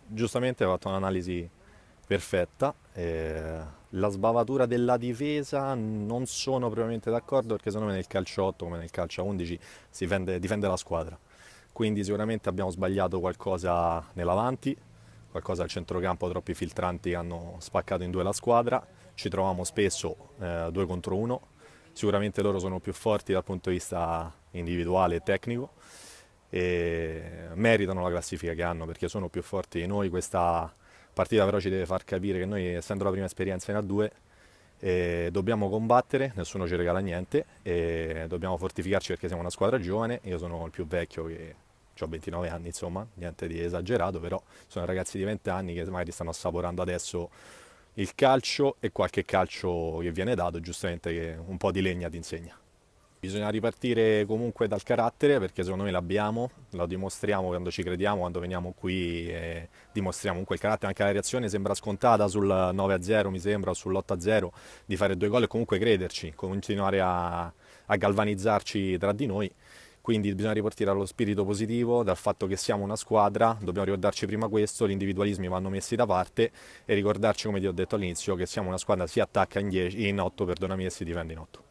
Giustamente hai fatto un'analisi perfetta. La sbavatura della difesa non sono propriamente d'accordo perché secondo me nel calcio 8 come nel calcio a 11 difende la squadra. Quindi sicuramente abbiamo sbagliato qualcosa nell'avanti, qualcosa al centrocampo, troppi filtranti che hanno spaccato in due la squadra. Ci troviamo spesso 2 contro 1. Sicuramente loro sono più forti dal punto di vista individuale e tecnico e meritano la classifica che hanno perché sono più forti di noi. Questa partita però ci deve far capire che noi, essendo la prima esperienza in A2, dobbiamo combattere, nessuno ci regala niente e dobbiamo fortificarci perché siamo una squadra giovane. Io sono il più vecchio, che ho 29 anni, insomma, niente di esagerato, però sono ragazzi di 20 anni che magari stanno assaporando adesso il calcio e qualche calcio che viene dato, giustamente, che un po' di legna ti insegna. Bisogna ripartire comunque dal carattere perché secondo me l'abbiamo, lo dimostriamo quando ci crediamo, quando veniamo qui e dimostriamo comunque il carattere. Anche la reazione sembra scontata sul 9-0, mi sembra, o sull'8-0, di fare 2 gol e comunque crederci, continuare a galvanizzarci tra di noi. Quindi bisogna ripartire dallo spirito positivo, dal fatto che siamo una squadra, dobbiamo ricordarci prima questo, gli individualismi vanno messi da parte e ricordarci, come ti ho detto all'inizio, che siamo una squadra, si attacca in 10, in 8, perdonami, e si difende in 8.